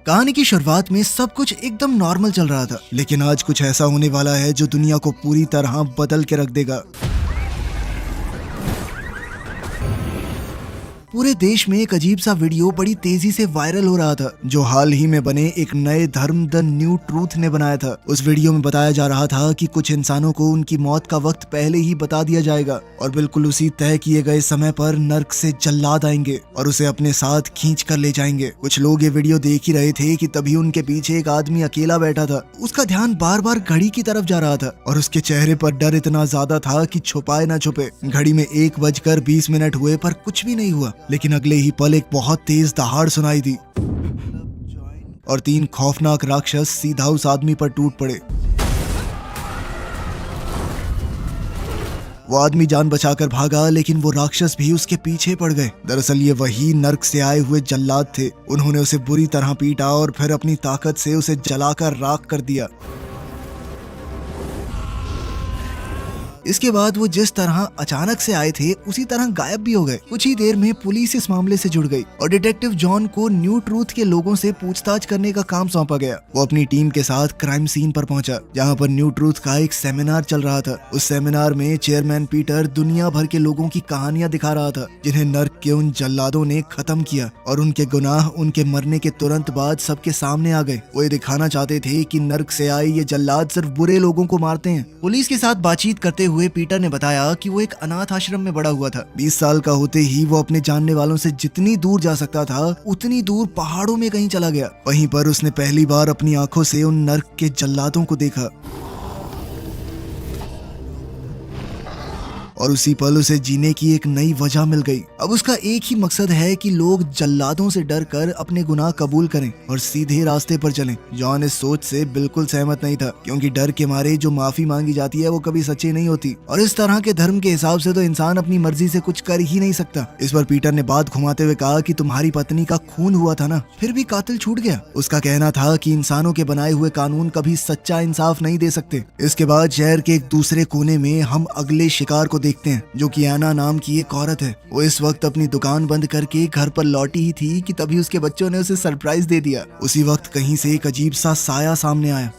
कहानी की शुरुआत में सब कुछ एकदम नॉर्मल चल रहा था, लेकिन आज कुछ ऐसा होने वाला है जो दुनिया को पूरी तरह बदल के रख देगा। पूरे देश में एक अजीब सा वीडियो बड़ी तेजी से वायरल हो रहा था, जो हाल ही में बने एक नए धर्म द न्यू ट्रूथ ने बनाया था। उस वीडियो में बताया जा रहा था कि कुछ इंसानों को उनकी मौत का वक्त पहले ही बता दिया जाएगा और बिल्कुल उसी तय किए गए समय पर नर्क से जल्लाद आएंगे और उसे अपने साथ खींच कर ले जाएंगे। कुछ लोग ये वीडियो देख ही रहे थे कि तभी उनके पीछे एक आदमी अकेला बैठा था। उसका ध्यान बार बार घड़ी की तरफ जा रहा था और उसके चेहरे पर डर इतना ज्यादा था कि छुपाए ना छुपे। घड़ी में 1:20 हुए पर कुछ भी नहीं हुआ, लेकिन अगले ही पल एक बहुत तेज दहाड़ सुनाई दी और 3 खौफनाक राक्षस सीधा उस आदमी पर टूट पड़े। वो आदमी जान बचाकर भागा, लेकिन वो राक्षस भी उसके पीछे पड़ गए। दरअसल ये वही नर्क से आए हुए जल्लाद थे। उन्होंने उसे बुरी तरह पीटा और फिर अपनी ताकत से उसे जलाकर राख कर दिया। इसके बाद वो जिस तरह अचानक से आए थे उसी तरह गायब भी हो गए। कुछ ही देर में पुलिस इस मामले से जुड़ गई और डिटेक्टिव जॉन को न्यू ट्रूथ के लोगों से पूछताछ करने का काम सौंपा गया। वो अपनी टीम के साथ क्राइम सीन पर पहुंचा, जहां पर न्यू ट्रूथ का एक सेमिनार चल रहा था। उस सेमिनार में चेयरमैन पीटर दुनिया भर के लोगों की कहानियां दिखा रहा था, जिन्हें नर्क के उन जल्लादों ने खत्म किया और उनके गुनाह उनके मरने के तुरंत बाद सबके सामने आ गए। वो ये दिखाना चाहते थे कि नर्क से आए ये जल्लाद सिर्फ बुरे लोगों को मारते हैं। पुलिस के साथ बातचीत करते हुए पीटर ने बताया कि वो एक अनाथ आश्रम में बड़ा हुआ था। 20 साल का होते ही वो अपने जानने वालों से जितनी दूर जा सकता था उतनी दूर पहाड़ों में कहीं चला गया। वहीं पर उसने पहली बार अपनी आंखों से उन नर्क के जल्लादों को देखा और उसी पल उसे जीने की एक नई वजह मिल गई। अब उसका एक ही मकसद है कि लोग जल्लादों से डरकर अपने गुनाह कबूल करें और सीधे रास्ते पर चलें। जॉन इस सोच से बिल्कुल सहमत नहीं था, क्योंकि डर के मारे जो माफी मांगी जाती है वो कभी सच्ची नहीं होती और इस तरह के धर्म के हिसाब से तो इंसान अपनी मर्जी से कुछ कर ही नहीं सकता। इस पर पीटर ने बात घुमाते हुए कहा कि तुम्हारी पत्नी का खून हुआ था ना, फिर भी कातिल छूट गया। उसका कहना था कि इंसानों के बनाए हुए कानून कभी सच्चा इंसाफ नहीं दे सकते। इसके बाद शहर के एक दूसरे कोने में हम अगले शिकार को देखते हैं, जो कि एना नाम की एक औरत है। वो इस वक्त अपनी दुकान बंद करके घर पर लौटी ही थी कि तभी उसके बच्चों ने उसे सरप्राइज दे दिया। उसी वक्त कहीं से एक अजीब सा साया सामने आया।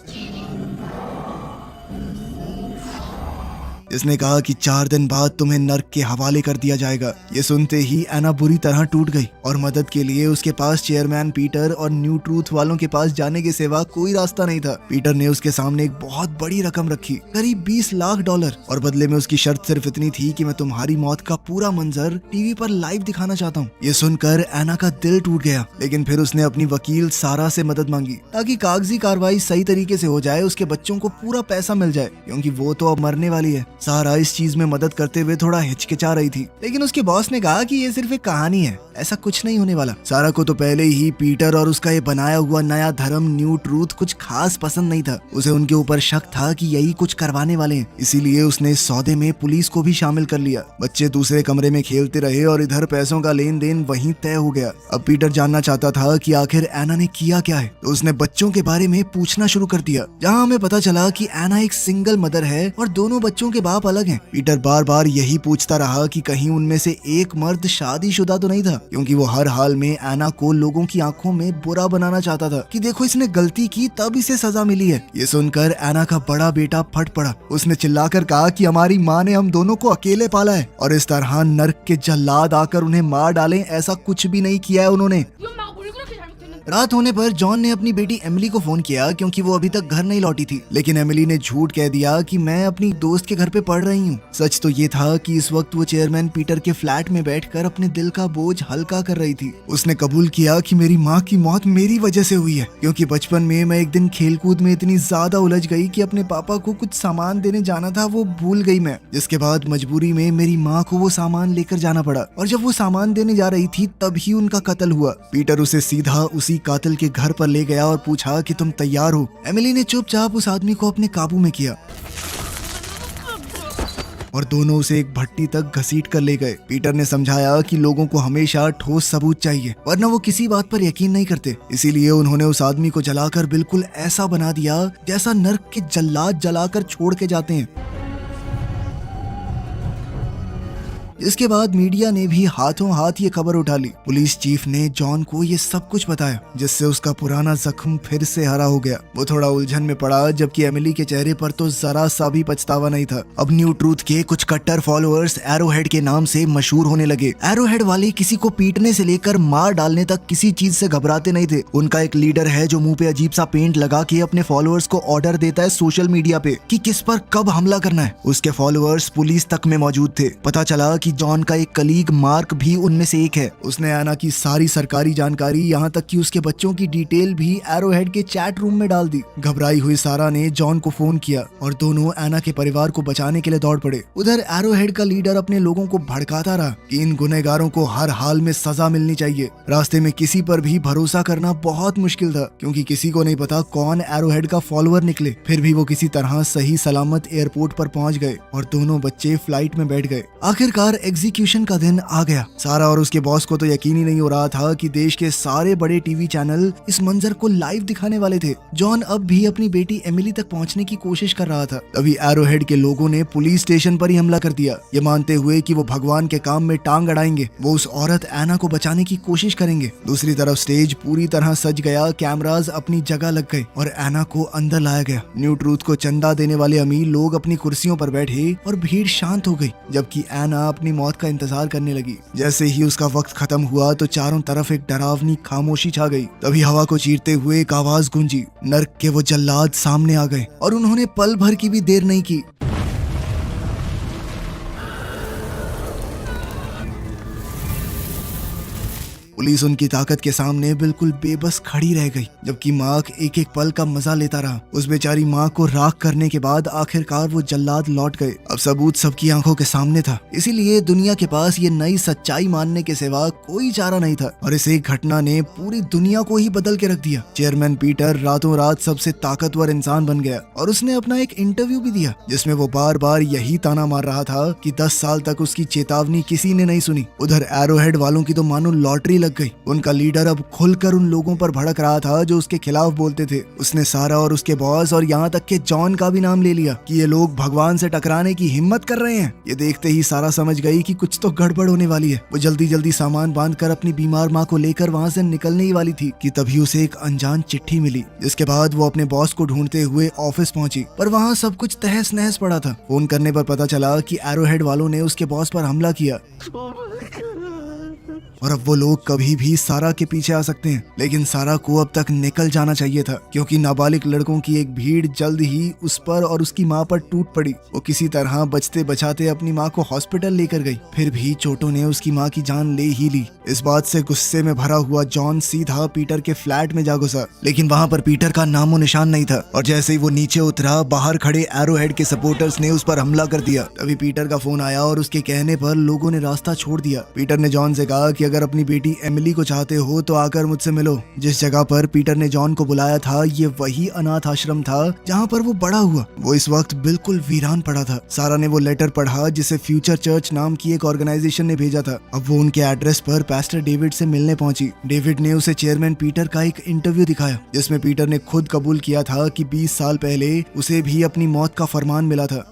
इसने कहा कि 4 दिन बाद तुम्हें नर्क के हवाले कर दिया जाएगा। ये सुनते ही एना बुरी तरह टूट गई और मदद के लिए उसके पास चेयरमैन पीटर और न्यू ट्रूथ वालों के पास जाने के सिवा कोई रास्ता नहीं था। पीटर ने उसके सामने एक बहुत बड़ी रकम रखी, करीब $20 लाख, और बदले में उसकी शर्त सिर्फ इतनी थी कि मैं तुम्हारी मौत का पूरा मंजर टीवी पर लाइव दिखाना चाहता हूँ। ये सुनकर एना का दिल टूट गया, लेकिन फिर उसने अपनी वकील सारा से मदद मांगी ताकि कागजी कार्रवाई सही तरीके से हो जाए, उसके बच्चों को पूरा पैसा मिल जाए, क्योंकि वो तो अब मरने वाली है। सारा इस चीज में मदद करते हुए थोड़ा हिचकिचा रही थी, लेकिन उसके बॉस ने कहा कि ये सिर्फ एक कहानी है, ऐसा कुछ नहीं होने वाला। सारा को तो पहले ही पीटर और उसका ये बनाया हुआ नया धर्म न्यू ट्रूथ कुछ खास पसंद नहीं था। उसे उनके ऊपर शक था कि यही कुछ करवाने वाले हैं, इसीलिए उसने इस सौदे में पुलिस को भी शामिल कर लिया। बच्चे दूसरे कमरे में खेलते रहे और इधर पैसों का लेन देन वहीं तय हो गया। अब पीटर जानना चाहता था कि आखिर एना ने किया क्या है, तो उसने बच्चों के बारे में पूछना शुरू कर दिया, जहाँ हमें पता चला कि एना एक सिंगल मदर है और दोनों बच्चों के बाप अलग हैं। पीटर बार बार यही पूछता रहा कि कहीं उनमें से एक मर्द शादीशुदा तो नहीं था, क्योंकि वो हर हाल में एना को लोगों की आंखों में बुरा बनाना चाहता था कि देखो इसने गलती की तब इसे सजा मिली है। ये सुनकर एना का बड़ा बेटा फट पड़ा। उसने चिल्लाकर कहा कि हमारी माँ ने हम दोनों को अकेले पाला है और इस तरह नर्क के जल्लाद आकर उन्हें मार डालें, ऐसा कुछ भी नहीं किया है उन्होंने। रात होने पर जॉन ने अपनी बेटी एमिली को फोन किया, क्योंकि वो अभी तक घर नहीं लौटी थी, लेकिन एमिली ने झूठ कह दिया कि मैं अपनी दोस्त के घर पे पढ़ रही हूँ। सच तो ये था कि इस वक्त वो चेयरमैन पीटर के फ्लैट में बैठकर अपने दिल का बोझ हल्का कर रही थी। उसने कबूल किया कि मेरी माँ की मौत मेरी वजह से हुई है, क्योंकि बचपन में मैं एक दिन खेलकूद में इतनी ज्यादा उलझ गई कि अपने पापा को कुछ सामान देने जाना था वो भूल गई मैं, जिसके बाद मजबूरी में मेरी माँ को वो सामान लेकर जाना पड़ा और जब वो सामान देने जा रही थी तभी उनका कत्ल हुआ। पीटर उसे सीधा उसी कातिल के घर पर ले गया और पूछा कि तुम तैयार हो। एमिली ने चुपचाप उस आदमी को अपने काबू में किया और दोनों उसे एक भट्टी तक घसीट कर ले गए। पीटर ने समझाया कि लोगों को हमेशा ठोस सबूत चाहिए, वरना वो किसी बात पर यकीन नहीं करते। इसीलिए उन्होंने उस आदमी को जलाकर बिल्कुल ऐसा बना दिया जैसा नर्क के जल्लाद जलाकर छोड़ के जाते हैं। इसके बाद मीडिया ने भी हाथों हाथ ये खबर उठा ली। पुलिस चीफ ने जॉन को ये सब कुछ बताया, जिससे उसका पुराना जख्म फिर से हरा हो गया। वो थोड़ा उलझन में पड़ा, जबकि एमिली के चेहरे पर तो जरा सा भी पछतावा नहीं था। अब न्यू ट्रूथ के कुछ कट्टर फॉलोअर्स एरोहेड के नाम से मशहूर होने लगे। एरोहेड वाले किसी को पीटने से लेकर मार डालने तक किसी चीज से घबराते नहीं थे। उनका एक लीडर है जो मुंह पे अजीब सा पेंट लगा के अपने फॉलोअर्स को ऑर्डर देता है सोशल मीडिया पे कि किस पर कब हमला करना है। उसके फॉलोअर्स पुलिस तक में मौजूद थे। पता चला कि जॉन का एक कलीग मार्क भी उनमें से एक है। उसने एना की सारी सरकारी जानकारी, यहाँ तक कि उसके बच्चों की डिटेल भी एरोहेड के चैट रूम में डाल दी। घबराई हुई सारा ने जॉन को फोन किया और दोनों एना के परिवार को बचाने के लिए दौड़ पड़े। उधर एरोहेड का लीडर अपने लोगों को भड़काता रहा कि इन गुनहगारों को हर हाल में सजा मिलनी चाहिए। रास्ते में किसी पर भी भरोसा करना बहुत मुश्किल था, क्योंकि किसी को नहीं पता कौन एरोहेड का फॉलोअर निकले। फिर भी वो किसी तरह सही सलामत एयरपोर्ट पर पहुंच गए और दोनों बच्चे फ्लाइट में बैठ गए। आखिरकार एग्जीक्यूशन का दिन आ गया। सारा और उसके बॉस को तो यकीन ही नहीं हो रहा था कि देश के सारे बड़े टीवी चैनल इस मंजर को लाइव दिखाने वाले थे। जॉन अब भी अपनी बेटी एमिली तक पहुंचने की कोशिश कर रहा था। तभी एरोहेड के लोगों ने पुलिस स्टेशन पर ही हमला कर दिया, ये मानते हुए कि वो भगवान के काम में टांग अड़ाएंगे। वो उस औरत एना को बचाने की कोशिश करेंगे। दूसरी तरफ स्टेज पूरी तरह सज गया, कैमरास अपनी जगह लग गए और एना को अंदर लाया गया। न्यू ट्रूथ को चंदा देने वाले अमीर लोग अपनी कुर्सियों पर बैठे और भीड़ शांत हो गई, जबकि एना अपनी मौत का इंतजार करने लगी। जैसे ही उसका वक्त खत्म हुआ तो चारों तरफ एक डरावनी खामोशी छा गई। तभी हवा को चीरते हुए एक आवाज गूंजी। नर्क के वो जल्लाद सामने आ गए और उन्होंने पल भर की भी देर नहीं की। पुलिस उनकी ताकत के सामने बिल्कुल बेबस खड़ी रह गई, जबकि मार्क एक एक पल का मजा लेता रहा। उस बेचारी माँ को राख करने के बाद आखिरकार वो जल्लाद लौट गए। अब सबूत सबकी आंखों के सामने था, इसीलिए दुनिया के पास ये नई सच्चाई मानने के सिवा कोई चारा नहीं था। और इस एक घटना ने पूरी दुनिया को ही बदल के रख दिया। चेयरमैन पीटर रातों रात सबसे ताकतवर इंसान बन गया और उसने अपना एक इंटरव्यू भी दिया, जिसमें वो बार बार यही ताना मार रहा था कि 10 साल तक उसकी चेतावनी किसी ने नहीं सुनी। उधर एरोहेड वालों की तो मानो लॉटरी लग गई। उनका लीडर अब खुलकर उन लोगों पर भड़क रहा था जो उसके खिलाफ बोलते थे। उसने सारा और उसके बॉस और यहाँ तक के जॉन का भी नाम ले लिया कि ये लोग भगवान से टकराने की हिम्मत कर रहे हैं। ये देखते ही सारा समझ गई कि कुछ तो गड़बड़ होने वाली है। वो जल्दी जल्दी सामान बांधकर अपनी बीमार माँ को लेकर वहाँ से निकलने ही वाली थी कि तभी उसे एक अनजान चिट्ठी मिली, जिसके बाद वो अपने बॉस को ढूंढते हुए ऑफिस पहुंची, पर वहाँ सब कुछ तहस नहस पड़ा था। फोन करने पर पता चला कि एरोहेड वालों ने उसके बॉस पर हमला किया और अब वो लोग कभी भी सारा के पीछे आ सकते हैं। लेकिन सारा को अब तक निकल जाना चाहिए था, क्योंकि नाबालिग लड़कों की एक भीड़ जल्द ही उस पर और उसकी माँ पर टूट पड़ी। वो किसी तरह बचते बचाते अपनी माँ को हॉस्पिटल लेकर गई। फिर भी चोटों ने उसकी माँ की जान ले ही ली। इस बात से गुस्से में भरा हुआ जॉन सीधा पीटर के फ्लैट में जा घुसा, लेकिन वहाँ पर पीटर का नामो निशान नहीं था। और जैसे ही वो नीचे उतरा, बाहर खड़े एरोहेड के सपोर्टर्स ने उस पर हमला कर दिया। तभी पीटर का फोन आया और उसके कहने पर लोगों ने रास्ता छोड़ दिया। पीटर ने जॉन से कहा कि अगर अपनी बेटी एमिली को चाहते हो तो आकर मुझसे मिलो। जिस जगह पर पीटर ने जॉन को बुलाया था, ये वही अनाथ आश्रम था जहाँ पर वो बड़ा हुआ। वो इस वक्त बिल्कुल वीरान पड़ा था। सारा ने वो लेटर पढ़ा जिसे फ्यूचर चर्च नाम की एक ऑर्गेनाइजेशन ने भेजा था। अब वो उनके एड्रेस पर पास्टर डेविड से मिलने पहुंची। डेविड ने उसे चेयरमैन पीटर का एक इंटरव्यू दिखाया, जिसमें पीटर ने खुद कबूल किया था कि 20 साल पहले उसे भी अपनी मौत का फरमान मिला था,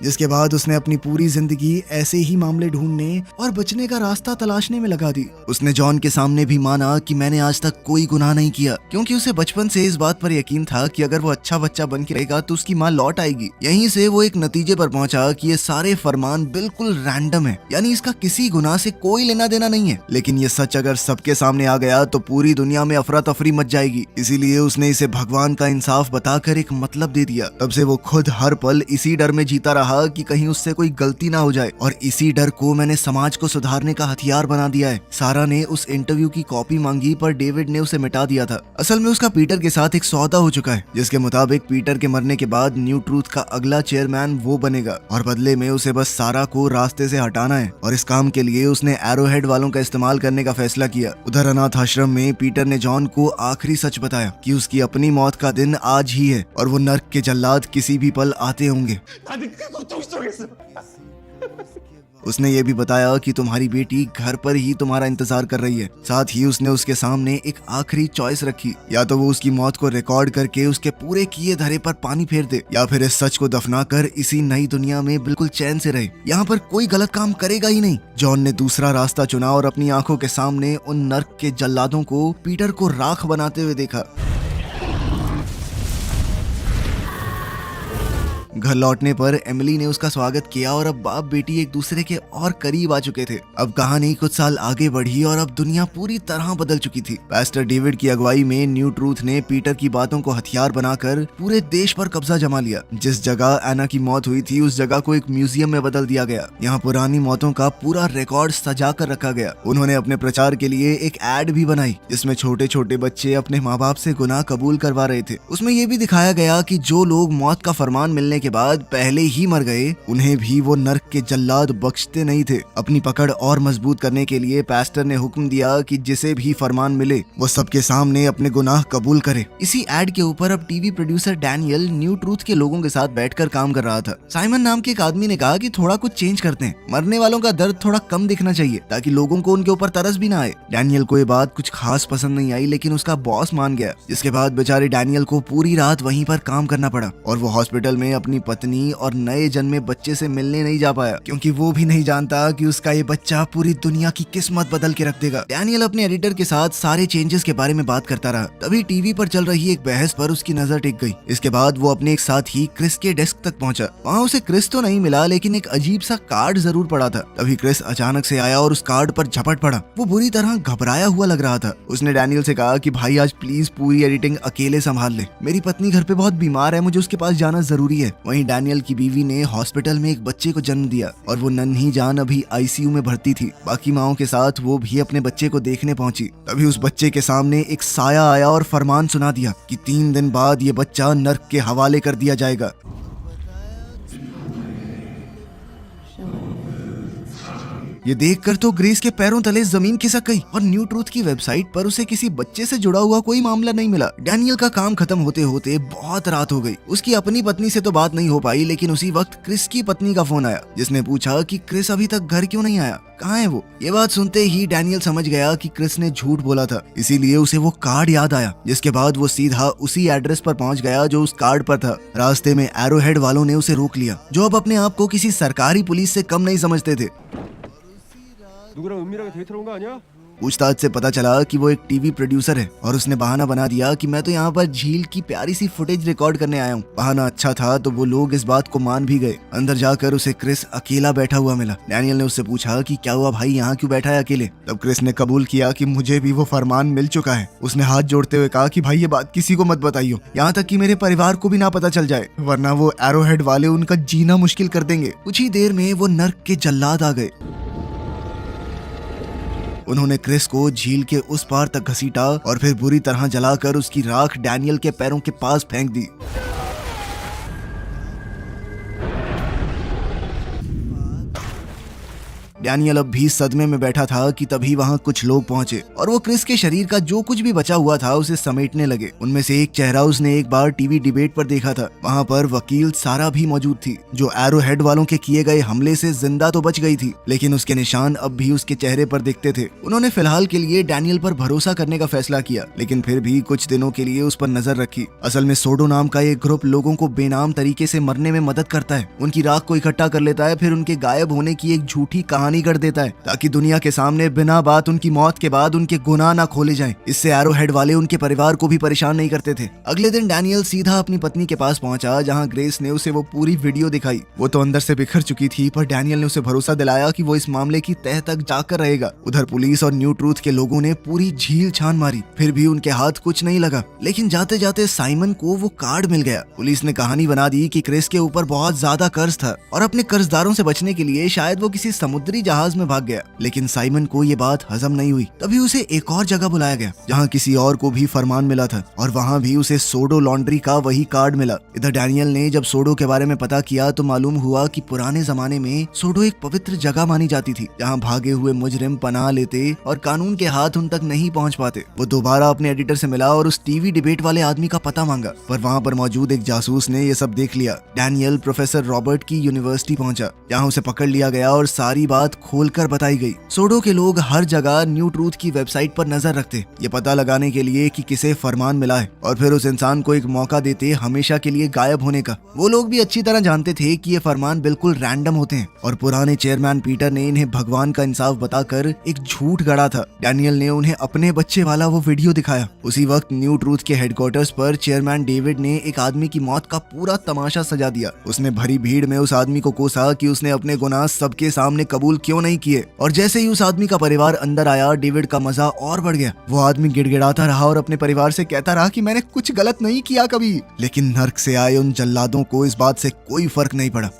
जिसके बाद उसने अपनी पूरी जिंदगी ऐसे ही मामले ढूंढने और बचने का रास्ता तलाशने में लगा दी। उसने जॉन के सामने भी माना कि मैंने आज तक कोई गुनाह नहीं किया, क्योंकि उसे बचपन से इस बात पर यकीन था कि अगर वो अच्छा बच्चा बन के रहेगा तो उसकी माँ लौट आएगी। यहीं से वो एक नतीजे पर पहुंचा कि ये सारे फरमान बिल्कुल रैंडम है, यानी इसका किसी गुनाह से कोई लेना देना नहीं है। लेकिन ये सच अगर सबके सामने आ गया तो पूरी दुनिया में अफरा तफरी मच जाएगी। इसीलिए उसने इसे भगवान का इंसाफ बताकर एक मतलब दे दिया। तब से वो खुद हर पल इसी डर में जीता रहा कि कहीं उससे कोई गलती ना हो जाए, और इसी डर को मैंने समाज को सुधारने का हथियार बना दिया है। सारा ने उस इंटरव्यू की कॉपी मांगी, पर डेविड ने उसे मिटा दिया था। असल में उसका पीटर के साथ एक सौदा हो चुका है, जिसके मुताबिक पीटर के मरने के बाद न्यू ट्रूथ का अगला चेयरमैन वो बनेगा, और बदले में उसे बस सारा को रास्ते से हटाना है। और इस काम के लिए उसने एरोहेड वालों का इस्तेमाल करने का फैसला किया। उधर अनाथ आश्रम में पीटर ने जॉन को आखिरी सच बताया कि उसकी अपनी मौत का दिन आज ही है, और वो नर्क के जल्लाद किसी भी पल आते होंगे। उसने ये भी बताया कि तुम्हारी बेटी घर पर ही तुम्हारा इंतजार कर रही है। साथ ही उसने उसके सामने एक आखिरी चॉइस रखी, या तो वो उसकी मौत को रिकॉर्ड करके उसके पूरे किए धरे पर पानी फेर दे, या फिर इस सच को दफनाकर इसी नई दुनिया में बिल्कुल चैन से रहे। यहाँ पर कोई गलत काम करेगा ही नहीं। जॉन ने दूसरा रास्ता चुना और अपनी आंखों के सामने उन नर्क के जल्लादों को पीटर को राख बनाते हुए देखा। घर लौटने पर एमिली ने उसका स्वागत किया और अब बाप बेटी एक दूसरे के और करीब आ चुके थे। अब कहानी कुछ साल आगे बढ़ी और अब दुनिया पूरी तरह बदल चुकी थी। पास्टर डेविड की अगुवाई में न्यू ट्रूथ ने पीटर की बातों को हथियार बनाकर पूरे देश पर कब्जा जमा लिया। जिस जगह एना की मौत हुई थी उस जगह को एक म्यूजियम में बदल दिया गया। यहाँ पुरानी मौतों का पूरा रिकॉर्ड सजा कर रखा गया। उन्होंने अपने प्रचार के लिए एक एड भी बनाई जिसमें छोटे छोटे बच्चे अपने माँ बाप से गुनाह कबूल करवा रहे थे। उसमें यह भी दिखाया गया कि जो लोग मौत का फरमान मिलने के बाद पहले ही मर गए उन्हें भी वो नर्क के जल्लाद बख्शते नहीं थे। अपनी पकड़ और मजबूत करने के लिए पास्टर ने हुक्म दिया कि जिसे भी फरमान मिले वो सबके सामने अपने गुनाह कबूल करे। इसी एड के ऊपर अब TV producer Daniel new truth के लोगों के साथ बैठकर काम कर रहा था। साइमन नाम के एक आदमी ने कहा कि थोड़ा कुछ चेंज करते हैं, मरने वालों का दर्द थोड़ा कम दिखना चाहिए ताकि लोगों को उनके ऊपर तरस भी ना आए। डैनियल को ये बात कुछ खास पसंद नहीं आई, लेकिन उसका बॉस मान गया, जिसके बाद बेचारे डैनियल को पूरी रात वहीं पर काम करना पड़ा और वो हॉस्पिटल में अपनी पत्नी और नए जन्मे बच्चे से मिलने नहीं जा पाया, क्योंकि वो भी नहीं जानता कि उसका ये बच्चा पूरी दुनिया की किस्मत बदल के रख देगा। डैनियल अपने एडिटर के साथ सारे चेंजेस के बारे में बात करता रहा। तभी टीवी पर चल रही एक बहस पर उसकी नजर टिक गई। इसके बाद वो अपने एक साथी क्रिस के डेस्क तक पहुंचा। वहाँ उसे क्रिस तो नहीं मिला, लेकिन एक अजीब सा कार्ड जरूर पड़ा था। तभी क्रिस अचानक से आया और उस कार्ड पर झपट पड़ा। वो बुरी तरह घबराया हुआ लग रहा था। उसने डैनियल से कहा कि भाई आज प्लीज पूरी एडिटिंग अकेले संभाल ले, मेरी पत्नी घर पे बहुत बीमार है, मुझे उसके पास जाना जरूरी है। वहीं डैनियल की बीवी ने हॉस्पिटल में एक बच्चे को जन्म दिया और वो नन्ही जान अभी आईसीयू में भर्ती थी। बाकी माओं के साथ वो भी अपने बच्चे को देखने पहुंची। तभी उस बच्चे के सामने एक साया आया और फरमान सुना दिया कि 3 दिन बाद ये बच्चा नर्क के हवाले कर दिया जाएगा। ये देखकर तो ग्रेस के पैरों तले जमीन खिसक गई और न्यू ट्रूथ की वेबसाइट पर उसे किसी बच्चे से जुड़ा हुआ कोई मामला नहीं मिला। डैनियल का काम खत्म होते होते बहुत रात हो गई। उसकी अपनी पत्नी से तो बात नहीं हो पाई, लेकिन उसी वक्त क्रिस की पत्नी का फोन आया, जिसने पूछा कि क्रिस अभी तक घर क्यों नहीं आया, कहाँ है वो। ये बात सुनते ही डैनियल समझ गया कि क्रिस ने झूठ बोला था, इसीलिए उसे वो कार्ड याद आया। जिसके बाद वो सीधा उसी एड्रेस पर पहुंच गया जो उस कार्ड पर था। रास्ते में एरोहेड वालों ने उसे रोक लिया, जो अब अपने आप को किसी सरकारी पुलिस से कम नहीं समझते थे। 누구랑 은밀하게 데이트를 온 거 아니야? पूछताछ से पता चला कि वो एक टीवी प्रोड्यूसर है और उसने बहाना बना दिया कि मैं तो यहाँ पर झील की प्यारी सी फुटेज रिकॉर्ड करने आया हूँ। बहाना अच्छा था तो वो लोग इस बात को मान भी गए। अंदर जाकर उसे क्रिस अकेला बैठा हुआ मिला। डैनियल ने उससे पूछा कि क्या हुआ भाई, यहाँ क्यों बैठा है अकेले। तब क्रिस ने कबूल किया कि मुझे भी वो फरमान मिल चुका है। उसने हाथ जोड़ते हुए कहा कि भाई ये बात किसी को मत बताइयो, यहाँ तक कि मेरे परिवार को भी ना पता चल जाए, वरना वो एरोहेड वाले उनका जीना मुश्किल कर देंगे। कुछ ही देर में वो नर्क के जल्लाद आ गए। उन्होंने क्रिस को झील के उस पार तक घसीटा और फिर बुरी तरह जलाकर उसकी राख डैनियल के पैरों के पास फेंक दी। डैनियल अब भी सदमे में बैठा था कि तभी वहां कुछ लोग पहुंचे और वो क्रिस के शरीर का जो कुछ भी बचा हुआ था उसे समेटने लगे। उनमें से एक चेहरा उसने एक बार टीवी डिबेट पर देखा था। वहां पर वकील सारा भी मौजूद थी, जो एरोहेड वालों के किए गए हमले से जिंदा तो बच गई थी, लेकिन उसके निशान अब भी उसके चेहरे पर दिखते थे। उन्होंने फिलहाल के लिए डैनियल पर भरोसा करने का फैसला किया, लेकिन फिर भी कुछ दिनों के लिए उस पर नजर रखी। असल में सोडो नाम का एक ग्रुप लोगों को बेनाम तरीके से मरने में मदद करता है। उनकी राख को इकट्ठा कर लेता है, फिर उनके गायब होने की एक झूठी कहानी कर देता है ताकि दुनिया के सामने बिना बात उनकी मौत के बाद उनके गुनाह ना खोले जाएं। इससे एरोहेड वाले उनके परिवार को भी परेशान नहीं करते थे। अगले दिन डैनियल सीधा अपनी पत्नी के पास पहुंचा, जहां ग्रेस ने उसे वो पूरी वीडियो दिखाई। वो तो अंदर से बिखर चुकी थी, पर डैनियल ने उसे भरोसा दिलाया कि वो इस मामले की तह तक जाकर रहेगा। उधर पुलिस और न्यू ट्रूथ के लोगों ने पूरी झील छान मारी, फिर भी उनके हाथ कुछ नहीं लगा। लेकिन जाते जाते साइमन को वो कार्ड मिल गया। पुलिस ने कहानी बना दी कि क्रिस के ऊपर बहुत ज्यादा कर्ज था और अपने कर्जदारों से बचने के लिए शायद वो किसी समुद्री जहाज में भाग गया। लेकिन साइमन को ये बात हजम नहीं हुई। तभी उसे एक और जगह बुलाया गया जहाँ किसी और को भी फरमान मिला था और वहाँ भी उसे सोडो लॉन्ड्री का वही कार्ड मिला। इधर डैनियल ने जब सोडो के बारे में पता किया तो मालूम हुआ कि पुराने जमाने में सोडो एक पवित्र जगह मानी जाती थी जहाँ भागे हुए मुजरिम पनाह लेते और कानून के हाथ उन तक नहीं पहुँच पाते। वो दोबारा अपने एडिटर से मिला और उस टीवी डिबेट वाले आदमी का पता मांगा, पर वहाँ पर मौजूद एक जासूस ने ये सब देख लिया। डैनियल प्रोफेसर रॉबर्ट की यूनिवर्सिटी पहुंचा जहाँ उसे पकड़ लिया गया और सारी बात खोलकर बताई गई। सोडो के लोग हर जगह न्यू ट्रूथ की वेबसाइट पर नजर रखते ये पता लगाने के लिए कि किसे फरमान मिला है और फिर उस इंसान को एक मौका देते हमेशा के लिए गायब होने का। वो लोग भी अच्छी तरह जानते थे कि ये फरमान बिल्कुल रैंडम होते हैं और पुराने चेयरमैन पीटर ने इन्हें भगवान का इंसाफ बताकर एक झूठ गढ़ा था। डैनियल ने उन्हें अपने बच्चे वाला वो वीडियो दिखाया। उसी वक्त न्यू ट्रूथ के हेडक्वार्टर्स पर चेयरमैन डेविड ने एक आदमी की मौत का पूरा तमाशा सजा दिया। उसने भरी भीड़ में उस आदमी को कोसा कि उसने अपने गुनाह सबके सामने कबूल क्यों नहीं किए। और जैसे ही उस आदमी का परिवार अंदर आया, डेविड का मजा और बढ़ गया। वो आदमी गिड़गिड़ाता रहा और अपने परिवार से कहता रहा कि मैंने कुछ गलत नहीं किया कभी। लेकिन नर्क से आए उन जल्लादों को इस बात से कोई फर्क नहीं पड़ा।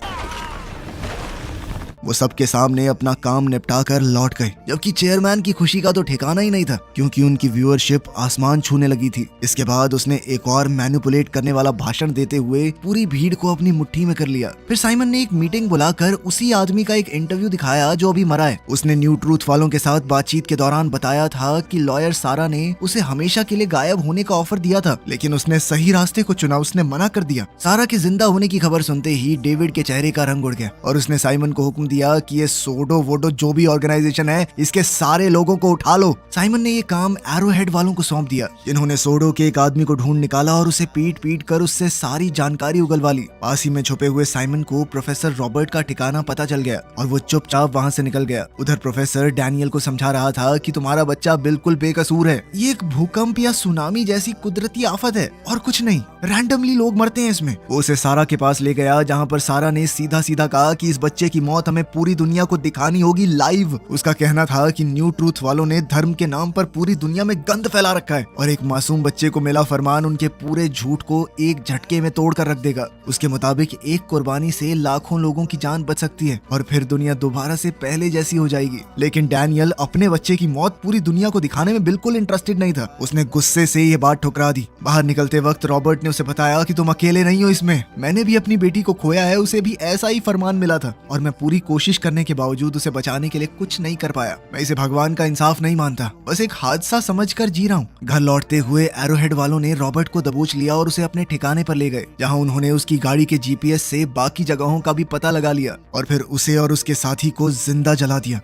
वो सबके सामने अपना काम निपटा कर लौट गए, जबकि चेयरमैन की खुशी का तो ठिकाना ही नहीं था क्योंकि उनकी व्यूअरशिप आसमान छूने लगी थी। इसके बाद उसने एक और मैनिपुलेट करने वाला भाषण देते हुए पूरी भीड़ को अपनी मुट्ठी में कर लिया। फिर साइमन ने एक मीटिंग बुलाकर उसी आदमी का एक इंटरव्यू दिखाया जो अभी मरा है। उसने न्यू ट्रूथ वालों के साथ बातचीत के दौरान बताया था कि लॉयर सारा ने उसे हमेशा के लिए गायब होने का ऑफर दिया था, लेकिन उसने सही रास्ते को चुना, उसने मना कर दिया। सारा के जिंदा होने की खबर सुनते ही डेविड के चेहरे का रंग उड़ गया और उसने साइमन को हुक्म दिया कि ये सोडो वोडो जो भी ऑर्गेनाइजेशन है इसके सारे लोगों को उठा लो। साइमन ने ये काम एरोहेड वालों को सौंप दिया, जिन्होंने सोडो के एक आदमी को ढूंढ निकाला और उसे पीट पीट कर उससे सारी जानकारी उगलवा ली। पास ही में छुपे हुए साइमन को प्रोफेसर रॉबर्ट का ठिकाना पता चल गया और वो चुपचाप वहाँ से निकल गया। उधर प्रोफेसर डैनियल को समझा रहा था कि तुम्हारा बच्चा बिल्कुल बेकसूर है, ये एक भूकंप या सुनामी जैसी कुदरती आफत है और कुछ नहीं, रैंडमली लोग मरते हैं इसमें। वो उसे सारा के पास ले गया जहाँ पर सारा ने सीधा सीधा कहा कि इस बच्चे की मौत हमें पूरी दुनिया को दिखानी होगी लाइव। उसका कहना था कि न्यू ट्रूथ वालों ने धर्म के नाम पर पूरी दुनिया में गंद फैला रखा है और एक मासूम बच्चे को मिला फरमान उनके पूरे झूठ को एक झटके में तोड़ कर रख देगा। उसके मुताबिक एक कुर्बानी से लाखों लोगों की जान बच सकती है और फिर दुनिया दोबारा से पहले जैसी हो जाएगी। लेकिन डैनियल अपने बच्चे की मौत पूरी दुनिया को दिखाने में बिल्कुल इंटरेस्टेड नहीं था। उसने गुस्से से ये बात ठुकरा दी। बाहर निकलते वक्त रॉबर्ट ने उसे बताया कि तुम अकेले नहीं हो इसमें, मैंने भी अपनी बेटी को खोया है, उसे भी ऐसा ही फरमान मिला था और मैं पूरी कोशिश करने के बावजूद उसे बचाने के लिए कुछ नहीं कर पाया। मैं इसे भगवान का इंसाफ नहीं मानता, बस एक हादसा समझकर जी रहा हूँ। घर लौटते हुए एरोहेड वालों ने रॉबर्ट को दबोच लिया और उसे अपने ठिकाने पर ले गए, जहाँ उन्होंने उसकी गाड़ी के जीपीएस से बाकी जगहों का भी पता लगा लिया और फिर उसे और उसके साथी को जिंदा जला दिया।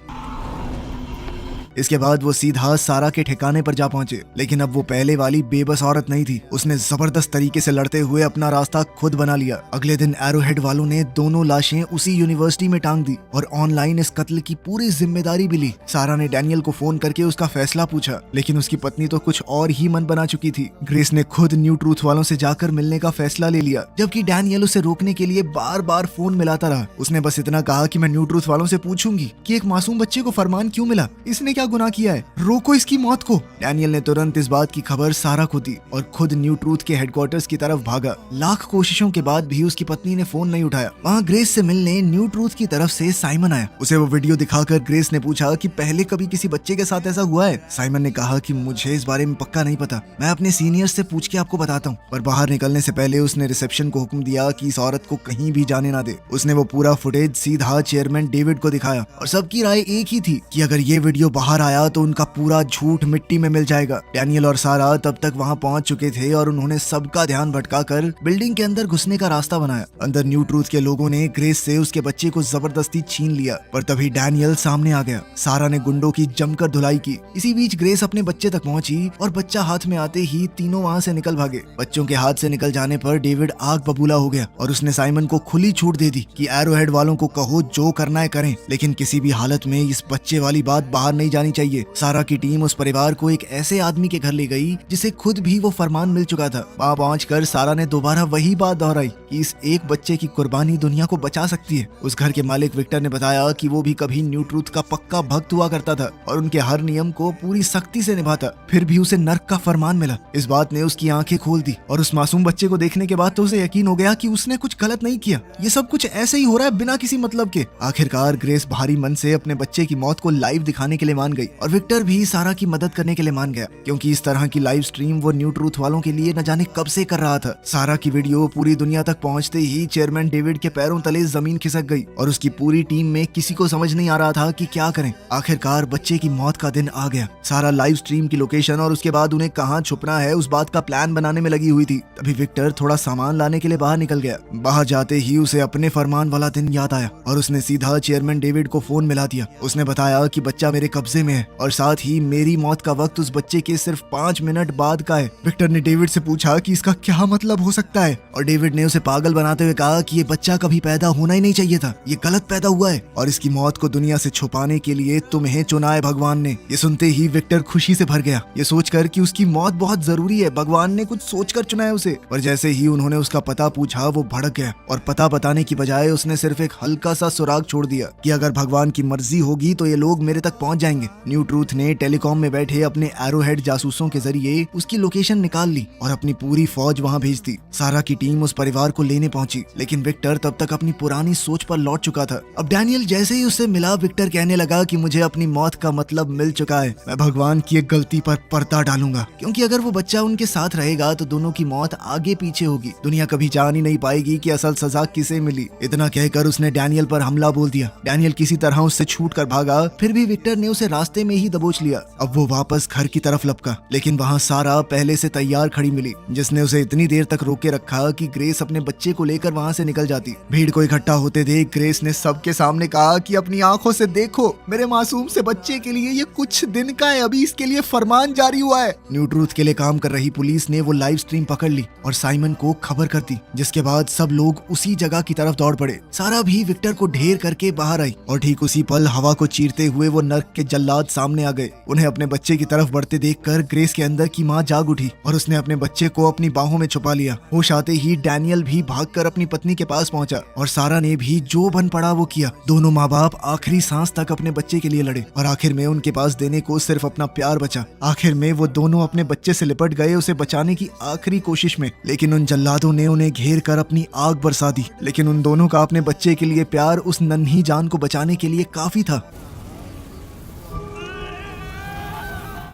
इसके बाद वो सीधा सारा के ठिकाने पर जा पहुंचे, लेकिन अब वो पहले वाली बेबस औरत नहीं थी। उसने जबरदस्त तरीके से लड़ते हुए अपना रास्ता खुद बना लिया। अगले दिन एरोहेड वालों ने दोनों लाशें उसी यूनिवर्सिटी में टांग दी और ऑनलाइन इस कत्ल की पूरी जिम्मेदारी भी ली। सारा ने डैनियल को फोन करके उसका फैसला पूछा, लेकिन उसकी पत्नी तो कुछ और ही मन बना चुकी थी। ग्रेस ने खुद न्यू ट्रूथ वालों से जाकर मिलने का फैसला ले लिया, जबकि डैनियल उसे रोकने के लिए बार बार फोन मिलाता रहा। उसने बस इतना कहा कि मैं न्यू ट्रूथ वालों से पूछूंगी कि एक मासूम बच्चे को फरमान क्यों मिला, इसने क्या गुनाह किया है, रोको इसकी मौत को। डैनियल ने तुरंत इस बात की खबर सारा को दी और खुद न्यू ट्रूथ के हेडक्वार्टर्स की तरफ भागा। लाख कोशिशों के बाद भी उसकी पत्नी ने फोन नहीं उठाया। वहाँ ग्रेस से मिलने न्यू ट्रूथ की तरफ से साइमन आया। उसे वो वीडियो दिखाकर ग्रेस ने पूछा कि पहले कभी किसी बच्चे के साथ ऐसा हुआ है। साइमन ने कहा कि मुझे इस बारे में पक्का नहीं पता, मैं अपने सीनियर्स से पूछ के आपको बताता हूँ। पर बाहर निकलने से पहले उसने रिसेप्शन को हुक्म दिया कि इस औरत को कहीं भी जाने ना दे। उसने वो पूरा फुटेज सीधा चेयरमैन डेविड को दिखाया और सबकी राय एक ही थी कि अगर ये वीडियो बाहर आया तो उनका पूरा झूठ मिट्टी में मिल जाएगा। डैनियल और सारा तब तक वहां पहुंच चुके थे और उन्होंने सबका ध्यान भटकाकर बिल्डिंग के अंदर घुसने का रास्ता बनाया। अंदर न्यू ट्रूथ के लोगों ने ग्रेस से उसके बच्चे को जबरदस्ती छीन लिया, पर तभी डैनियल सामने आ गया। सारा ने गुंडों की जमकर धुलाई की। इसी बीच ग्रेस अपने बच्चे तक पहुंची और बच्चा हाथ में आते ही तीनों वहां से निकल भागे। बच्चों के हाथ से निकल जाने पर डेविड आग बबूला हो गया और उसने साइमन को खुली छूट दे दी कि एरोहेड वालों को कहो जो करना है करें, लेकिन किसी भी हालत में इस बच्चे वाली बात बाहर नहीं जाने जानी चाहिए। सारा की टीम उस परिवार को एक ऐसे आदमी के घर ले गई जिसे खुद भी वो फरमान मिल चुका था। वहाँ पहुंचकर सारा ने दोबारा वही बात दोहराई कि इस एक बच्चे की कुर्बानी दुनिया को बचा सकती है। उस घर के मालिक विक्टर ने बताया कि वो भी कभी न्यू ट्रूथ का पक्का भक्त हुआ करता था और उनके हर नियम को पूरी सख्ती से निभाता, फिर भी उसे नर्क का फरमान मिला। इस बात ने उसकी आंखें खोल दी और उस मासूम बच्चे को देखने के बाद तो उसे यकीन हो गया कि उसने कुछ गलत नहीं किया। ये सब कुछ ऐसे ही हो रहा है बिना किसी मतलब के। आखिरकार ग्रेस भारी मन से अपने बच्चे की मौत को लाइव दिखाने के लिए मान गई और विक्टर भी सारा की मदद करने के लिए मान गया, क्योंकि इस तरह की लाइव स्ट्रीम वो न्यू ट्रूथ वालों के लिए न जाने कब से कर रहा था। सारा की वीडियो पूरी दुनिया तक पहुंचते ही चेयरमैन डेविड के पैरों तले जमीन खिसक गई और उसकी पूरी टीम में किसी को समझ नहीं आ रहा था कि क्या करें। आखिरकार बच्चे की मौत का दिन आ गया। सारा लाइव स्ट्रीम की लोकेशन और उसके बाद उन्हें कहाँ छुपना है उस बात का प्लान बनाने में लगी हुई थी। तभी विक्टर थोड़ा सामान लाने के लिए बाहर निकल गया। बाहर जाते ही उसे अपने फरमान वाला दिन याद आया और उसने सीधा चेयरमैन डेविड को फोन मिला दिया। उसने बताया कि बच्चा मेरे कब्जे में है और साथ ही मेरी मौत का वक्त उस बच्चे के सिर्फ 5 मिनट बाद का है। विक्टर ने डेविड से पूछा कि इसका क्या मतलब हो सकता है और डेविड ने उसे पागल बनाते हुए कहा कि ये बच्चा कभी पैदा होना ही नहीं चाहिए था, ये गलत पैदा हुआ है और इसकी मौत को दुनिया से छुपाने के लिए तुम्हें चुना है भगवान ने। ये सुनते ही विक्टर खुशी से भर गया, ये सोचकर कि उसकी मौत बहुत जरूरी है, भगवान ने कुछ सोचकर चुना है उसे। पर जैसे ही उन्होंने उसका पता पूछा वो भड़क गया और पता बताने की बजाय उसने सिर्फ एक हल्का सा सुराग छोड़ दिया कि अगर भगवान की मर्जी होगी तो ये लोग मेरे तक पहुंच जाएंगे। न्यू ट्रूथ ने टेलीकॉम में बैठे अपने एरोहेड जासूसों के जरिए उसकी लोकेशन निकाल ली और अपनी पूरी फौज वहां भेज दी। सारा की टीम उस परिवार को लेने पहुंची, लेकिन विक्टर तब तक अपनी पुरानी सोच पर लौट चुका था। अब डैनियल जैसे ही उससे मिला, विक्टर कहने लगा कि मुझे अपनी मौत का मतलब मिल चुका है, मैं भगवान की एक गलती पर पर्दा डालूंगा, क्योंकि अगर वो बच्चा उनके साथ रहेगा तो दोनों की मौत आगे पीछे होगी, दुनिया कभी जान ही नहीं पाएगी कि असल सजा किसे मिली। इतना कहकर उसने डैनियल पर हमला बोल दिया। डैनियल किसी तरह उससे छूट कर भागा, फिर भी विक्टर ने उसे रास्ते में ही दबोच लिया। अब वो वापस घर की तरफ लपका, लेकिन वहाँ सारा पहले से तैयार खड़ी मिली, जिसने उसे इतनी देर तक रोके रखा कि ग्रेस अपने बच्चे को लेकर वहाँ से निकल जाती। भीड़ को इकट्ठा होते देख ग्रेस ने सबके सामने कहा कि अपनी आंखों से देखो, मेरे मासूम से बच्चे के लिए ये कुछ दिन का है, अभी इसके लिए फरमान जारी हुआ है। न्यू ट्रूथ के लिए काम कर रही पुलिस ने वो लाइव स्ट्रीम पकड़ ली और साइमन को खबर कर दी, जिसके बाद सब लोग उसी जगह की तरफ दौड़ पड़े। सारा भी विक्टर को ढेर करके बाहर आई और ठीक उसी पल हवा को चीरते हुए वो नर्क के जल्लाद सामने आ गए। उन्हें अपने बच्चे की तरफ बढ़ते देखकर ग्रेस के अंदर की माँ जाग उठी और उसने अपने बच्चे को अपनी बाहों में छुपा लिया। होश आते ही डैनियल भी भागकर अपनी पत्नी के पास पहुंचा और सारा ने भी जो बन पड़ा वो किया। दोनों माँ बाप आखिरी सांस तक अपने बच्चे के लिए लड़े और आखिर में उनके पास देने को सिर्फ अपना प्यार बचा। आखिर में वो दोनों अपने बच्चे से लिपट गए उसे बचाने की आखिरी कोशिश में, लेकिन उन जल्लादों ने उन्हें घेर कर अपनी आग बरसा दी। लेकिन उन दोनों का अपने बच्चे के लिए प्यार उस नन्ही जान को बचाने के लिए काफी था।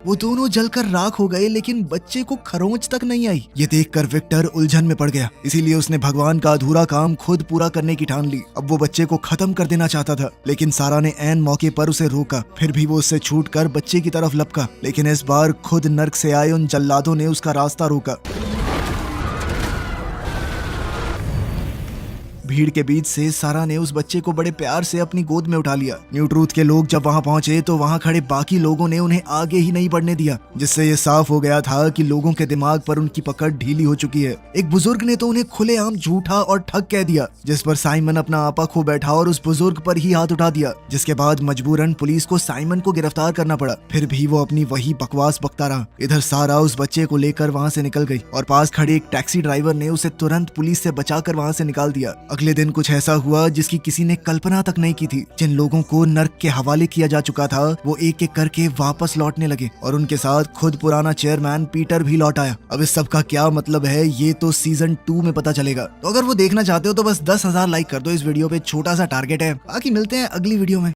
वो दोनों जलकर राख हो गए, लेकिन बच्चे को खरोंच तक नहीं आई। ये देखकर विक्टर उलझन में पड़ गया, इसीलिए उसने भगवान का अधूरा काम खुद पूरा करने की ठान ली। अब वो बच्चे को खत्म कर देना चाहता था, लेकिन सारा ने ऐन मौके पर उसे रोका। फिर भी वो उससे छूटकर बच्चे की तरफ लपका, लेकिन इस बार खुद नर्क से आए उन जल्लादों ने उसका रास्ता रोका। भीड़ के बीच से सारा ने उस बच्चे को बड़े प्यार से अपनी गोद में उठा लिया। न्यू ट्रूथ के लोग जब वहां पहुंचे तो वहां खड़े बाकी लोगों ने उन्हें आगे ही नहीं बढ़ने दिया, जिससे ये साफ हो गया था कि लोगों के दिमाग पर उनकी पकड़ ढीली हो चुकी है। एक बुजुर्ग ने तो उन्हें खुलेआम झूठा और ठग कह दिया, जिस पर साइमन अपना आपा खो बैठा और उस बुजुर्ग पर ही हाथ उठा दिया, जिसके बाद मजबूरन पुलिस को साइमन को गिरफ्तार करना पड़ा। फिर भी वो अपनी वही बकवास बकता रहा। इधर सारा उस बच्चे को लेकर वहां से निकल गई और पास खड़े एक टैक्सी ड्राइवर ने उसे तुरंत पुलिस से बचाकर वहां से निकाल दिया। अगले दिन कुछ ऐसा हुआ जिसकी किसी ने कल्पना तक नहीं की थी। जिन लोगों को नर्क के हवाले किया जा चुका था वो एक एक करके वापस लौटने लगे और उनके साथ खुद पुराना चेयरमैन पीटर भी लौट आया। अब इस सब का क्या मतलब है ये तो सीजन 2 में पता चलेगा। तो अगर वो देखना चाहते हो तो बस 10,000 लाइक कर दो। इस वीडियो पे छोटा सा टारगेट है, बाकी मिलते हैं अगली वीडियो में।